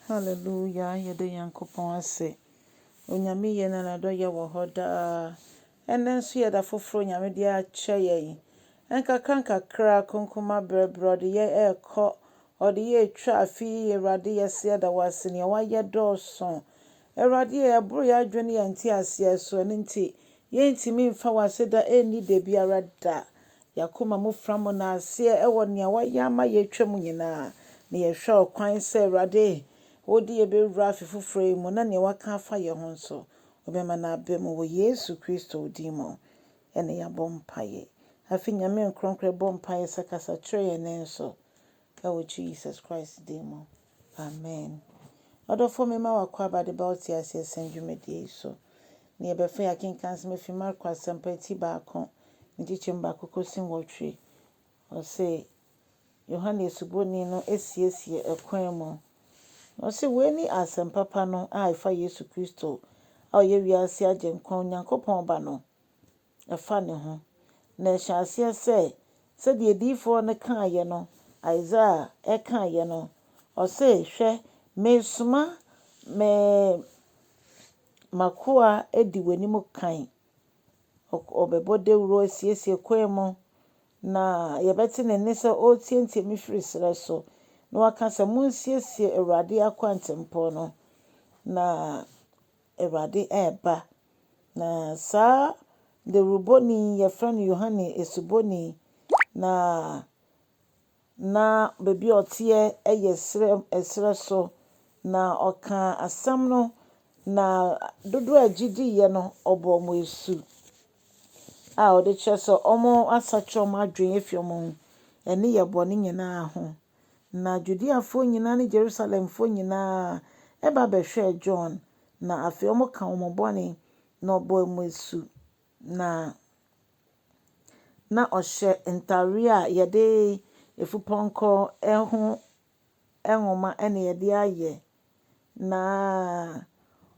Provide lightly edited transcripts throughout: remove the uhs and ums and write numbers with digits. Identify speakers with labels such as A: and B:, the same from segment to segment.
A: Hallelujah, yɛde Nyankopɔn ase. Onyame yɛ na n'adɔyɛ wɔ hɔ daa. Ɛnnɛ nso yɛda foforɔ Nyame de akyɛ yɛn. Nkakra kunkuma brɛbrɛ ɔde yɛ ɛrekɔ, ɔde yɛ retwa afe yi Awurade yɛse yɛda wo ase nea wayɛ dɔɔso. Awurade yɛboro yɛ adwene yɛn nte aseɛ so ɛno nti yɛntumi mfa w'ase da ɛnni da biara da. Yakoma mu fra mo na aseɛ ɛwɔ nea wayɛ ama yɛatwa mu nyinaa. Na yɛhwɛ ɔkwan sɛ Awurade wodi yɛbɛwura afe foforɔ yi mu na nea waka afa yɛn ho nso wobɛma no aba mu wɔ Yesu Kristo din mu ɛne yɛabɔ mpaeɛ. Afei Nyame nkronkron bɔ mpaeɛ sɛ kasa kyerɛ yɛn nnɛ nso ɛwɔ Jesus Christ din mu. Amen. Ɔdɔfoɔ mema wakɔ abade ba wote aseɛ sɛn dwumadie yi so. Na yɛbɛfa yɛakenka nsɛm afi Marko asɛmpa ti baako ne kyekyɛmu baako kɔsi nwɔtwe. Ɔse Yohani Osuboni no asiesie ɛkwan mu. Ɔse wei ni asɛm papa no a ɛfa Yesu Kristo a ɔyɛ wiase agyenkwa Onyankopɔn ba no ɛfa ne ho. Na ɛhyɛ aseɛ sɛdeɛ diifoɔ no kaeɛ no, Isaiah ɛkaeɛ no, ɔse hwɛ mesoma makoa edi w'anim kan. Ɔbɛbɔ dawuro asiesie kwan mu na yɛbɛte ne nne sɛ ɔretiatia me firi serɛ so. Na waka sɛ monsiesie Awurade akwantempɔn no na Awurade ɛreba. Na saa dawurubɔni yɛfrɛ no Yohani Osuboni na baabi a ɔteɛ ɛyɛ ɛserɛ so na ɔka asɛm no na dodoɔ a gyidiiɛ no ɔbɔ ɔmo esu a ɔde kyerɛ sɛ ɔmo asakyerɛ ɔmo adwene efi ɔmo ho ɛne yɛ bɔne nyinaa ho. Na Judeafoɔ nyinaa ne Jerusalemfoɔ nyinaa ɛba bɛhwɛɛ John na afei ɔmo ka ɔmo bɔne na ɔbɔ ɔmo esu na ɔhyɛ ntaare a yɛde efupɔnkɔ ɛho nwoma ɛna yɛde ayɛ na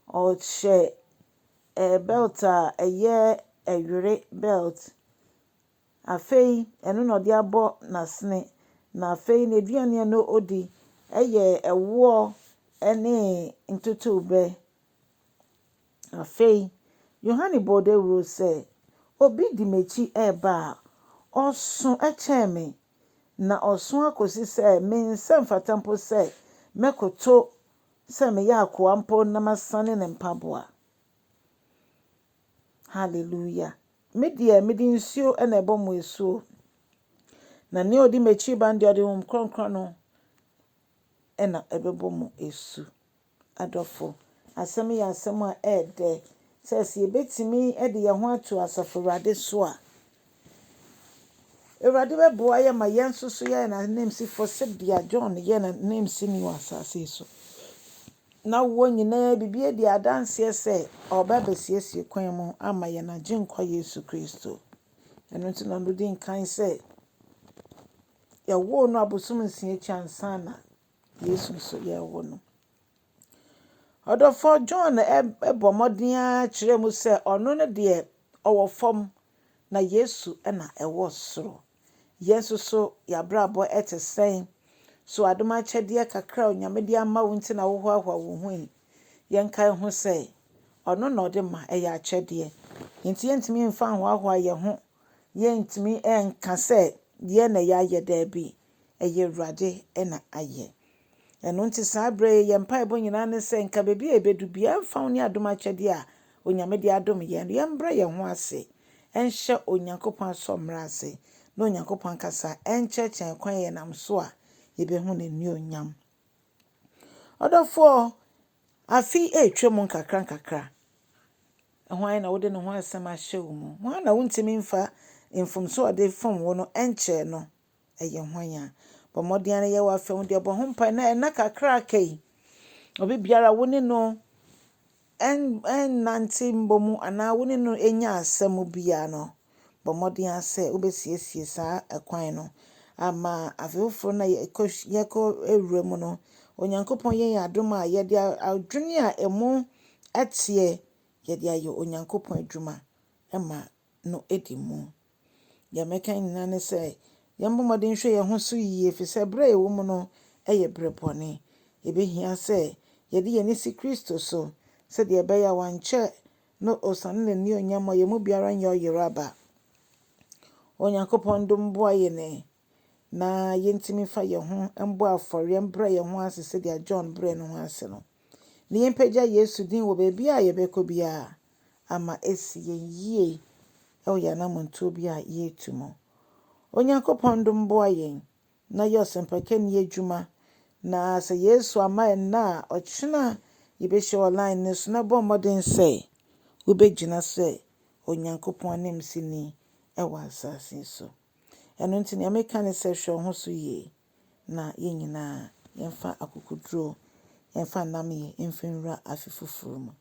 A: ɔhyɛ belt a ɛyɛ ɛwere belt. Afei ɛno na ɔde abɔ n'asene na afei n'aduane a na ɔdi ɛyɛ ɛwoɔ ɛne ntotoobɛ. Afei Yohane bɔ dawuro sɛ obi di m'akyi ɛreba a ɔso ɛkyɛn me na ɔso akɔsi sɛ me nsa mfata mpo sɛ mɛkoto sɛ meyɛ akoa mpo na masane ne mpaboa. Hallelujah. Me deɛ mede nsuo ɛna ɛbɔ mo esuo. Na nea ɔdi m'akyi ba deɛ ɔde Honhom Kronkron no ɛna ɛbɛbɔ mo esu. Adɔfo, asɛm yɛ asɛm a ɛɛdɛ sɛ yɛbɛtumi ɛde yɛn ho ato Asafo Awurade so a Awurade bɛboa yɛn ma yɛn nso so yɛyɛ n'anansifoɔ sɛdeɛ John yɛ n'anansi wɔ asase yi so. Na wɔn nyinaa bibi adi adanseɛ sɛ ɔba bɛsiesie kwan mu ama yɛn agyenkwa Yesu Kristo. Ɛno nti na ɔde nkan sɛ yɛwoo no abosom 6 akyi ansa na Yesu nso yɛwoo no. Ɔdɔfoɔ John ɛbɔ mmɔden a kyerɛ mu sɛ ɔno no deɛ ɔwɔ fam na Yesu ɛna ɛwɔ soro. Yɛn nso so yɛabrabɔ ɛte sɛn so adom akyɛdeɛ kakra a Onyame de ama wo nti na wohoahoa wo ho yi. Yɛnkae ho sɛ ɔno na ɔde ma ɛyɛ akyɛdeɛ. Nti yɛntumi mfa ahoahoa yɛn ho. Yɛntumi ɛnka sɛ deɛ na yɛayɛ daabi. Ɛyɛ Awurade ɛna ayɛ. Ɛno nti saa berɛ yi yɛn mpaebɔ nyinaa ne sɛ nka baabi a yɛbɛdu biara mfa wo ne adom akyɛdeɛ a Onyame de adom yɛn. Yɛmbrɛ yɛn ho ase. Ɛnhyɛ Onyankopɔn asɔmmra ase. Na Onyankopɔn kasa ɛnkyerɛkyerɛ kwan yɛnam so a yɛbɛhu n'anuonyam. Ɔdɔfoɔ afi ɛretwa mu nkakra. Hwan na wode ne ho asɛm ahyɛ wo mu? Hwan na wontumi mfa mfomso a ɔde fom wo no ɛnkyɛ no? Ɛyɛ hwan a? Bɔ mmɔden no yɛwɔ afɛ wo deɛ bɔ ho mpae na ɛna kakra aka yi. Obi biara wo ne no ɛnnante mbɔ mu anaa wo ne no ɛnya asɛm biara no. Bɔ mmɔden sɛ wobɛsiesie saa ɛkwan no ama afefoforɔ na yɛkɔ ewura mu no. Onyankopɔn yɛn adom a yɛde adwene a ɛmo ɛteɛ yɛde ayɛ Onyankopɔn adwuma ɛma no ɛdi mu. Yɛmɛka nyinaa ne sɛ yɛmbɔ mmɔden hwɛ yɛn ho so yie ɛfiri sɛ berɛ a ɛwɔ mu no ɛyɛ berɛ bɔne. Yɛbɛhia sɛ yɛde yɛn si Kristo so sɛdeɛ ɛbɛyɛ a wankyɛ no ɔsane n'ani onyam a yɛn mu biara nyɛ ɔyeraba. Onyankopɔn dom boa yɛn na yɛntumi fa yɛn ho mbɔ afɔre mbrɛ yɛn ho ase sɛdeɛ John brɛ no ho ase no. Na yɛmpagya Yesu din wɔ baabi a yɛbɛkɔ biara ama esi yɛn yie ɛwɔ yɛn anammɔntuo bi a yɛretu mu. Onyankopɔn dom boa yɛn na yɛ ɔsɛmpakani adwuma na sɛ Yesu ama ɛnna a ɔkyena yɛbɛhyia wɔ line no so na bɔ mmɔden sɛ wobɛgyina sɛ Onyankopɔn anamsini ɛwɔ asase so. Ɛno nti nea meka ne sɛ hwɛ wo ho so yie na yɛn nyinaa yɛmfa akokoduro yɛmfa nnamyɛ mfinwura afe foforo mu.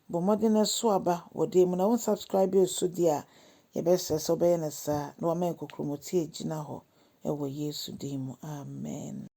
A: Bɔ mmɔden na so aba wɔ dan mu na wo subscribe so deɛ a yɛbɛsrɛ sɛ wobɛyɛ no saa na wama yɛn kokromoti agyina hɔ ɛwɔ Yesu din mu. Amen.